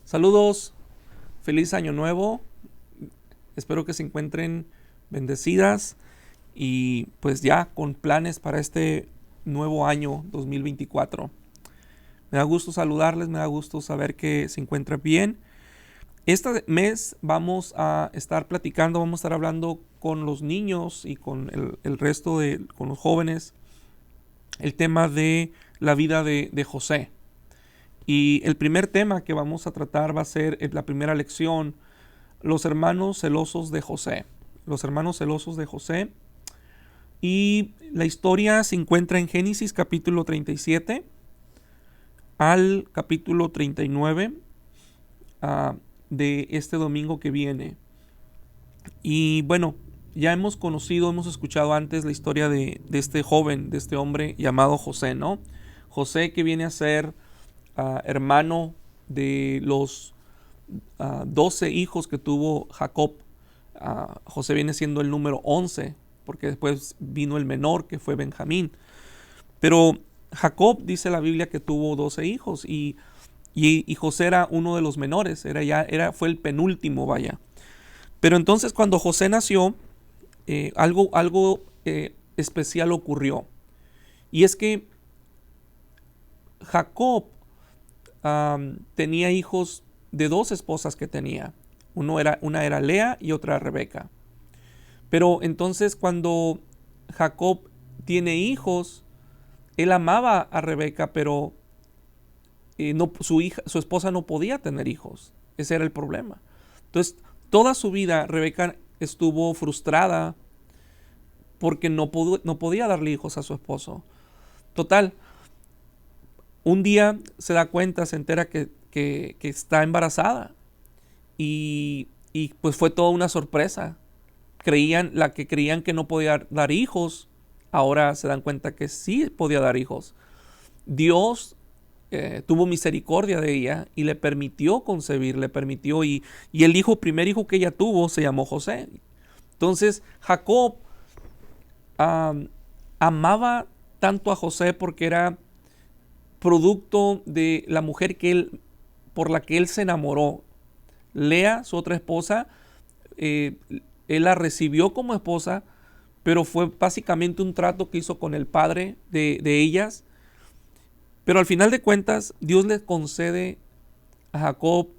Saludos, feliz año nuevo, espero que se encuentren bendecidas y pues ya con planes para este nuevo año 2024. Me da gusto saludarles, me da gusto saber que se encuentran bien. Este mes vamos a estar platicando, vamos a estar hablando con los niños y con el resto con los jóvenes, el tema de la vida de José. Y el primer tema que vamos a tratar va a ser la primera lección, los hermanos celosos de José. Los hermanos celosos de José. Y la historia se encuentra en Génesis capítulo 37 al capítulo 39 de este domingo que viene. Y bueno, ya hemos escuchado antes la historia de este joven, de este hombre llamado José, ¿no? José, que viene a ser hermano de los 12 hijos que tuvo Jacob. José viene siendo el número 11, porque después vino el menor, que fue Benjamín. Pero Jacob, dice la Biblia, que tuvo 12 hijos y José era uno de los menores, fue el penúltimo, vaya. Pero entonces cuando José nació, algo especial ocurrió. Y es que Jacob tenía hijos de dos esposas que tenía. Una era Lea y otra Rebeca. Pero entonces cuando Jacob tiene hijos, él amaba a Rebeca, pero su esposa no podía tener hijos. Ese era el problema. Entonces, toda su vida Rebeca estuvo frustrada porque no podía darle hijos a su esposo. Total, un día se da cuenta, se entera que está embarazada. Y pues fue toda una sorpresa. Creían que no podía dar hijos, ahora se dan cuenta que sí podía dar hijos. Dios tuvo misericordia de ella y le permitió concebir, y el primer hijo que ella tuvo se llamó José. Entonces Jacob amaba tanto a José porque era producto de la mujer por la que él se enamoró. Lea, su otra esposa, él la recibió como esposa, pero fue básicamente un trato que hizo con el padre de ellas. Pero al final de cuentas, Dios le concede a Jacob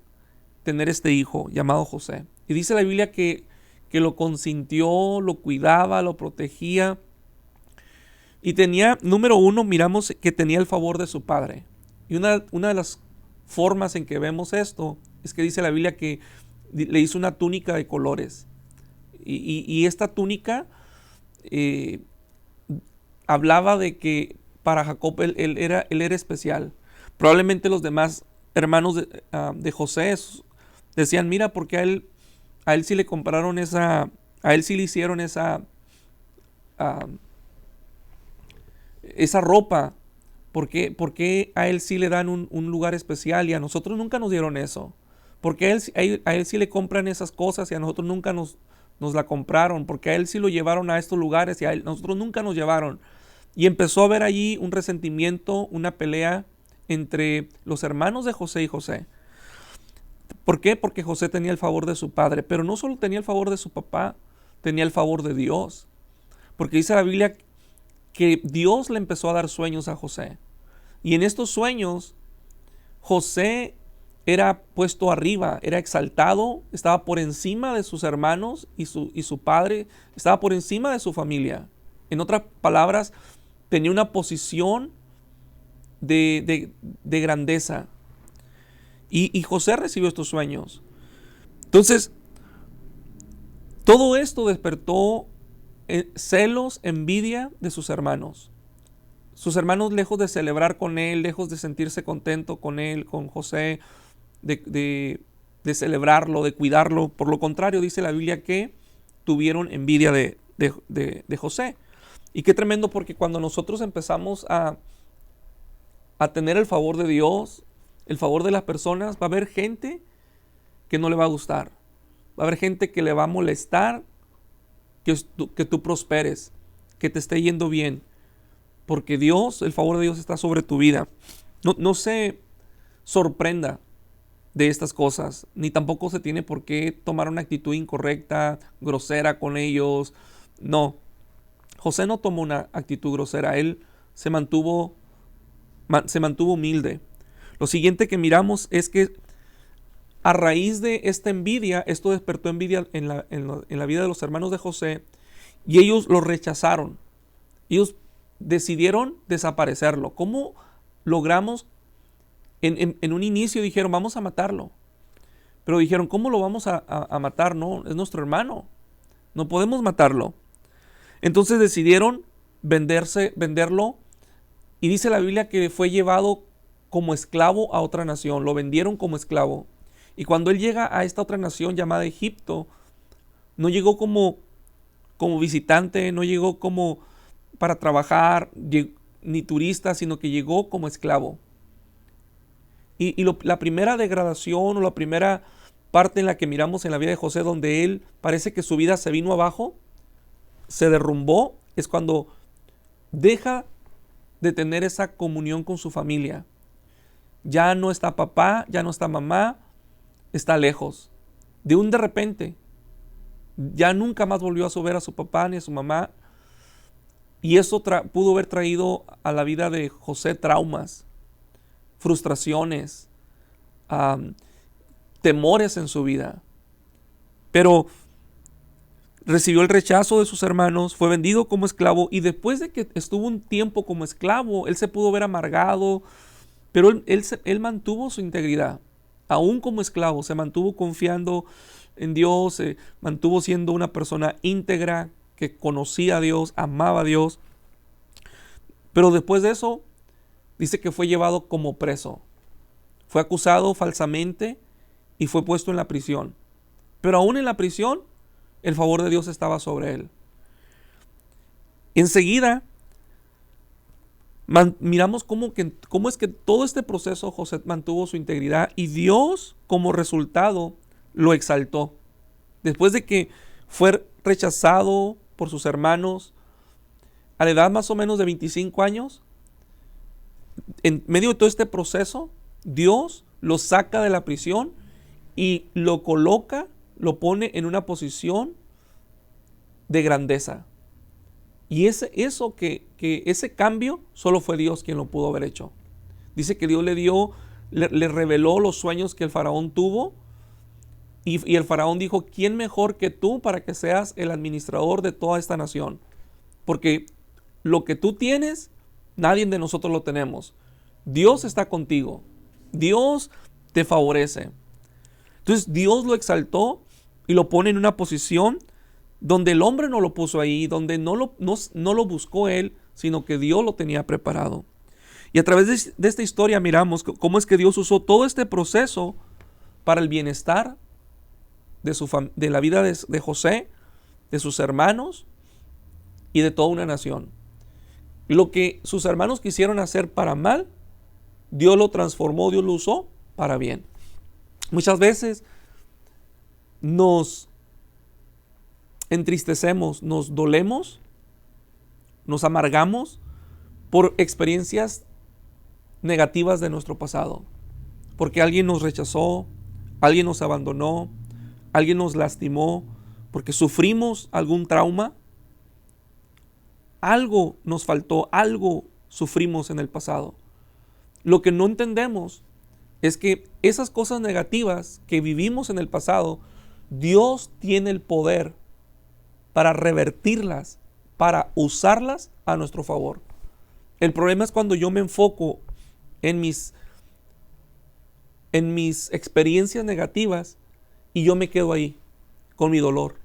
tener este hijo llamado José. Y dice la Biblia que lo consintió, lo cuidaba, lo protegía. Y tenía, número uno, miramos que tenía el favor de su padre. Y una de las formas en que vemos esto es que dice la Biblia que le hizo una túnica de colores. Y esta túnica hablaba de que para Jacob él era especial. Probablemente los demás hermanos de José decían, mira, porque a él sí le compraron a él sí le hicieron esa ropa. ¿Por qué a él sí le dan un lugar especial y a nosotros nunca nos dieron eso? Porque a él sí le compran esas cosas y a nosotros nunca nos la compraron? Porque a él sí lo llevaron a estos lugares y a nosotros nunca nos llevaron. Y empezó a haber allí un resentimiento, una pelea entre los hermanos de José y José. ¿Por qué? Porque José tenía el favor de su padre, pero no solo tenía el favor de su papá, tenía el favor de Dios. Porque dice la Biblia que Dios le empezó a dar sueños a José. Y en estos sueños, José era puesto arriba, era exaltado, estaba por encima de sus hermanos y su padre, estaba por encima de su familia. En otras palabras, tenía una posición de grandeza. Y José recibió estos sueños. Entonces, todo esto despertó celos, envidia de sus hermanos. Sus hermanos, lejos de celebrar con él, lejos de sentirse contento con él, con José, de celebrarlo, de cuidarlo. Por lo contrario, dice la Biblia que tuvieron envidia de José. Y qué tremendo, porque cuando nosotros empezamos a tener el favor de Dios, el favor de las personas, va a haber gente que no le va a gustar. Va a haber gente que le va a molestar que tú prosperes, que te esté yendo bien. Porque el favor de Dios está sobre tu vida. No se sorprenda de estas cosas, ni tampoco se tiene por qué tomar una actitud incorrecta, grosera con ellos. No, José no tomó una actitud grosera, él se mantuvo humilde. Lo siguiente que miramos es que a raíz de esta envidia, esto despertó envidia en la vida de los hermanos de José, y ellos lo rechazaron. Ellos decidieron desaparecerlo. ¿Cómo logramos? En un inicio dijeron, vamos a matarlo. Pero dijeron, ¿cómo lo vamos a matar? No, es nuestro hermano. No podemos matarlo. Entonces decidieron venderlo. Y dice la Biblia que fue llevado como esclavo a otra nación. Lo vendieron como esclavo. Y cuando él llega a esta otra nación llamada Egipto, no llegó como visitante, no llegó como para trabajar, ni turista, sino que llegó como esclavo. La primera degradación o la primera parte en la que miramos en la vida de José, donde él parece que su vida se vino abajo, se derrumbó, es cuando deja de tener esa comunión con su familia. Ya no está papá, ya no está mamá, está lejos. De repente, ya nunca más volvió a ver a su papá ni a su mamá. Y eso pudo haber traído a la vida de José traumas, frustraciones, temores en su vida. Pero recibió el rechazo de sus hermanos, fue vendido como esclavo, y después de que estuvo un tiempo como esclavo, él se pudo ver amargado, pero él mantuvo su integridad. Aún como esclavo, se mantuvo confiando en Dios, se mantuvo siendo una persona íntegra, que conocía a Dios, amaba a Dios. Pero después de eso, dice que fue llevado como preso. Fue acusado falsamente y fue puesto en la prisión. Pero aún en la prisión, el favor de Dios estaba sobre él. Enseguida, miramos cómo es que todo este proceso José mantuvo su integridad y Dios como resultado lo exaltó. Después de que fue rechazado por sus hermanos, a la edad más o menos de 25 años, en medio de todo este proceso, Dios lo saca de la prisión y lo coloca, lo pone en una posición de grandeza. Y ese cambio solo fue Dios quien lo pudo haber hecho. Dice que Dios le reveló los sueños que el faraón tuvo, y el faraón dijo, ¿quién mejor que tú para que seas el administrador de toda esta nación? Porque lo que tú tienes, nadie de nosotros lo tenemos. Dios está contigo. Dios te favorece. Entonces Dios lo exaltó y lo pone en una posición donde el hombre no lo puso ahí, donde no lo buscó él, sino que Dios lo tenía preparado. Y a través de esta historia miramos cómo es que Dios usó todo este proceso para el bienestar de la vida de José, de sus hermanos y de toda una nación. Lo que sus hermanos quisieron hacer para mal, Dios lo transformó, Dios lo usó para bien. Muchas veces nos entristecemos, nos dolemos, nos amargamos por experiencias negativas de nuestro pasado. Porque alguien nos rechazó, alguien nos abandonó, alguien nos lastimó, porque sufrimos algún trauma. Algo nos faltó, algo sufrimos en el pasado. Lo que no entendemos es que esas cosas negativas que vivimos en el pasado, Dios tiene el poder para revertirlas, para usarlas a nuestro favor. El problema es cuando yo me enfoco en mis experiencias negativas y yo me quedo ahí con mi dolor.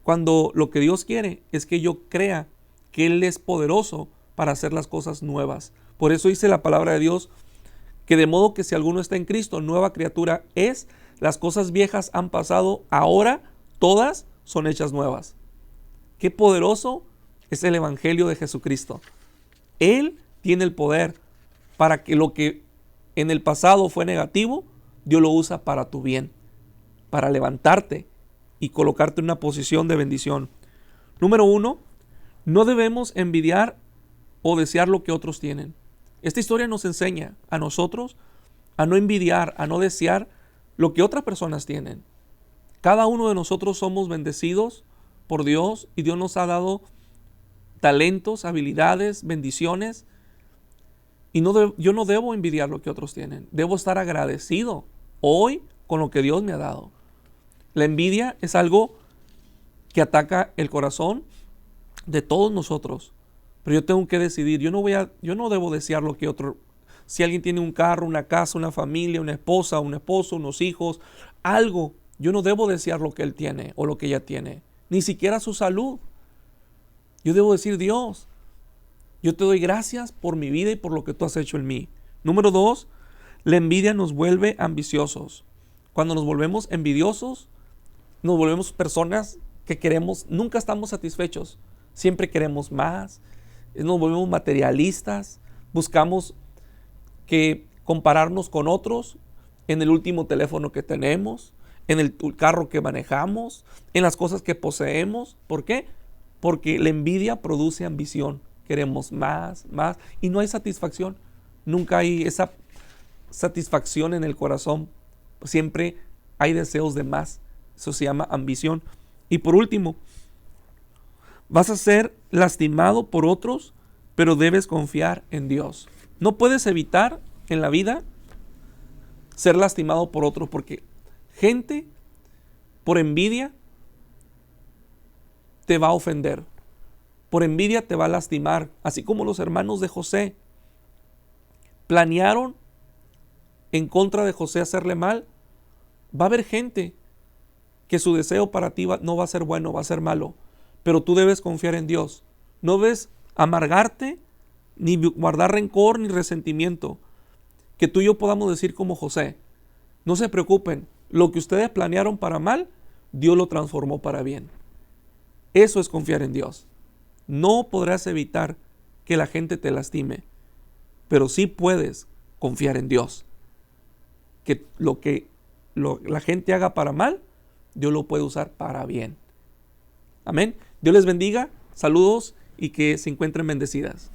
Cuando lo que Dios quiere es que yo crea que Él es poderoso para hacer las cosas nuevas. Por eso dice la palabra de Dios que de modo que si alguno está en Cristo, nueva criatura es, las cosas viejas han pasado, ahora todas son hechas nuevas. Qué poderoso es el Evangelio de Jesucristo. Él tiene el poder para que lo que en el pasado fue negativo, Dios lo usa para tu bien, para levantarte y colocarte en una posición de bendición. Número 1, no debemos envidiar o desear lo que otros tienen. Esta historia nos enseña a nosotros a no envidiar, a no desear lo que otras personas tienen. Cada uno de nosotros somos bendecidos por Dios y Dios nos ha dado talentos, habilidades, bendiciones. Y yo no debo envidiar lo que otros tienen. Debo estar agradecido hoy con lo que Dios me ha dado. La envidia es algo que ataca el corazón de todos nosotros. Pero yo tengo que decidir. Yo no debo desear lo que otro. Si alguien tiene un carro, una casa, una familia, una esposa, un esposo, unos hijos, algo, yo no debo desear lo que él tiene o lo que ella tiene. Ni siquiera su salud. Yo debo decir, Dios, yo te doy gracias por mi vida y por lo que tú has hecho en mí. Número 2, la envidia nos vuelve ambiciosos. Cuando nos volvemos envidiosos, nos volvemos personas que queremos, nunca estamos satisfechos. Siempre queremos más. Nos volvemos materialistas. Buscamos que compararnos con otros en el último teléfono que tenemos, en el carro que manejamos, en las cosas que poseemos. ¿Por qué? Porque la envidia produce ambición. Queremos más, más, y no hay satisfacción. Nunca hay esa satisfacción en el corazón. Siempre hay deseos de más. Eso se llama ambición. Y por último, vas a ser lastimado por otros, pero debes confiar en Dios. No puedes evitar en la vida ser lastimado por otros, porque gente por envidia te va a ofender. Por envidia te va a lastimar, así como los hermanos de José planearon en contra de José hacerle mal. Va a haber gente que su deseo para ti no va a ser bueno, va a ser malo, pero tú debes confiar en Dios. No debes amargarte, ni guardar rencor, ni resentimiento. Que tú y yo podamos decir como José, no se preocupen, lo que ustedes planearon para mal, Dios lo transformó para bien. Eso es confiar en Dios. No podrás evitar que la gente te lastime, pero sí puedes confiar en Dios. Que la gente haga para mal, Dios lo puede usar para bien. Amén. Dios les bendiga, saludos y que se encuentren bendecidas.